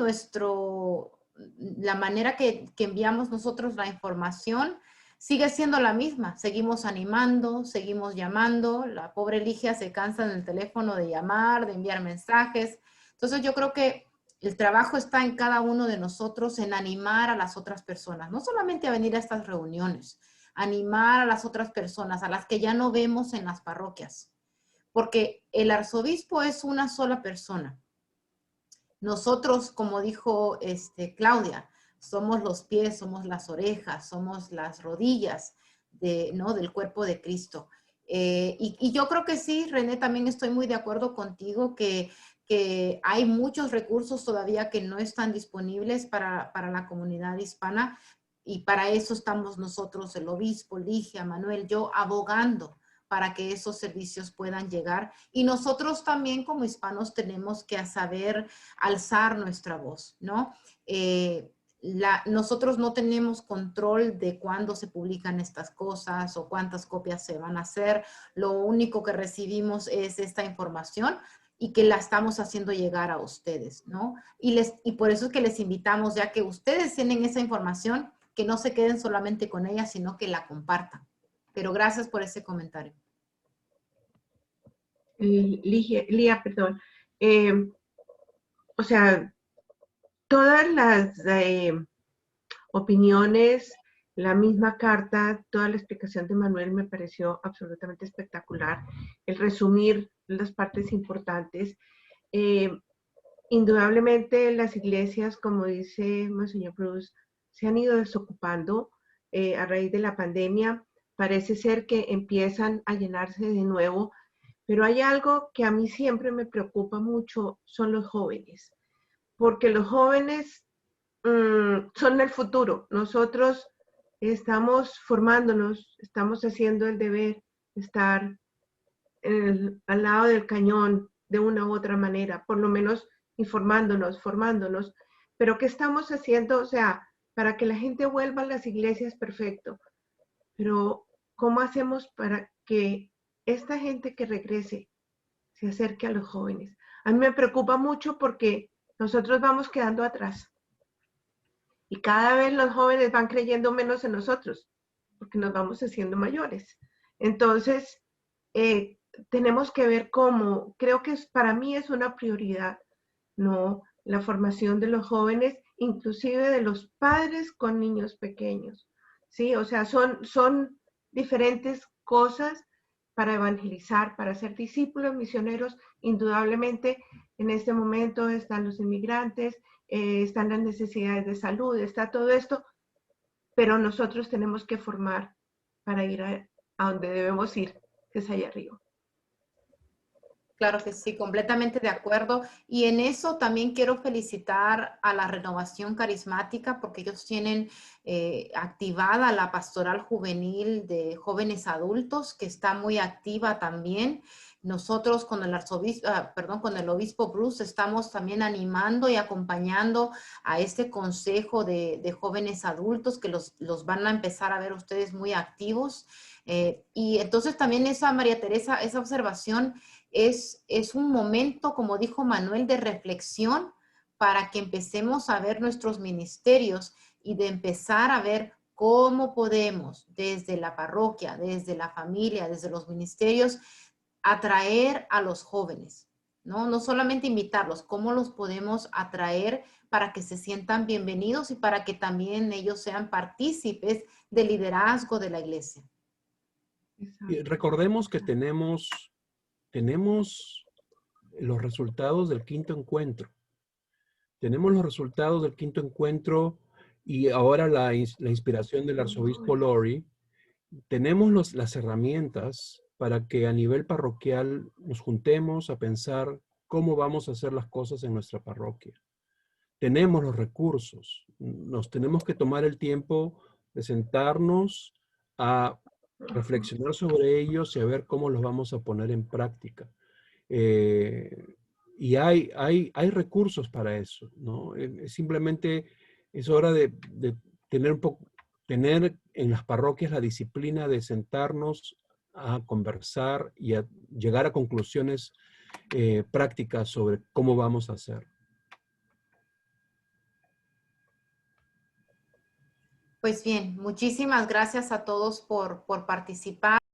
la manera que enviamos nosotros la información sigue siendo la misma. Seguimos animando, seguimos llamando. La pobre Ligia se cansa en el teléfono de llamar, de enviar mensajes. Entonces yo creo que el trabajo está en cada uno de nosotros en animar a las otras personas, no solamente a venir a estas reuniones, animar a las otras personas, a las que ya no vemos en las parroquias, porque el arzobispo es una sola persona. Nosotros, como dijo Claudia, somos los pies, somos las orejas, somos las rodillas del cuerpo de Cristo. Y yo creo que sí, René, también estoy muy de acuerdo contigo que hay muchos recursos todavía que no están disponibles para la comunidad hispana, y para eso estamos nosotros, el obispo, Ligia, Manuel, yo, abogando para que esos servicios puedan llegar. Y nosotros también como hispanos tenemos que saber alzar nuestra voz, ¿no? Nosotros no tenemos control de cuándo se publican estas cosas o cuántas copias se van a hacer. Lo único que recibimos es esta información y que la estamos haciendo llegar a ustedes, ¿no? Y por eso es que les invitamos, ya que ustedes tienen esa información, que no se queden solamente con ella, sino que la compartan. Pero gracias por ese comentario. Lía, perdón. O sea, todas las opiniones, la misma carta, toda la explicación de Manuel me pareció absolutamente espectacular. El resumir las partes importantes. Indudablemente las iglesias, como dice Monseñor Bruce, se han ido desocupando a raíz de la pandemia. Parece ser que empiezan a llenarse de nuevo, pero hay algo que a mí siempre me preocupa mucho, son los jóvenes, porque los jóvenes son el futuro. Nosotros estamos formándonos, estamos haciendo el deber de estar al lado del cañón de una u otra manera, por lo menos informándonos, formándonos. Pero ¿qué estamos haciendo? O sea, para que la gente vuelva a las iglesias, perfecto. Pero ¿cómo hacemos para que esta gente que regrese se acerque a los jóvenes? A mí me preocupa mucho porque nosotros vamos quedando atrás. Y cada vez los jóvenes van creyendo menos en nosotros. porque nos vamos haciendo mayores. Entonces, tenemos que ver cómo, creo que para mí es una prioridad, ¿no? La formación de los jóvenes, inclusive de los padres con niños pequeños, ¿sí? O sea, son diferentes cosas para evangelizar, para ser discípulos misioneros. Indudablemente, en este momento están los inmigrantes, están las necesidades de salud, está todo esto, pero nosotros tenemos que formar para ir a donde debemos ir, que es allá arriba. Claro que sí, completamente de acuerdo. Y en eso también quiero felicitar a la Renovación Carismática porque ellos tienen activada la pastoral juvenil de jóvenes adultos que está muy activa también. Nosotros con el con el obispo Bruce estamos también animando y acompañando a este consejo de jóvenes adultos que los van a empezar a ver ustedes muy activos. Y entonces también esa, María Teresa, esa observación es un momento, como dijo Manuel, de reflexión para que empecemos a ver nuestros ministerios y de empezar a ver cómo podemos desde la parroquia, desde la familia, desde los ministerios, atraer a los jóvenes, ¿no? No solamente invitarlos, cómo los podemos atraer para que se sientan bienvenidos y para que también ellos sean partícipes del liderazgo de la iglesia. Y recordemos que tenemos los resultados del quinto encuentro. Tenemos los resultados del quinto encuentro y ahora la inspiración del arzobispo Lori. Tenemos las herramientas para que a nivel parroquial nos juntemos a pensar cómo vamos a hacer las cosas en nuestra parroquia. Tenemos los recursos. Nos tenemos que tomar el tiempo de sentarnos a reflexionar sobre ellos y a ver cómo los vamos a poner en práctica. Y hay recursos para eso, ¿no? Simplemente es hora de tener en las parroquias la disciplina de sentarnos a conversar y a llegar a conclusiones prácticas sobre cómo vamos a hacer. Pues bien, muchísimas gracias a todos por participar.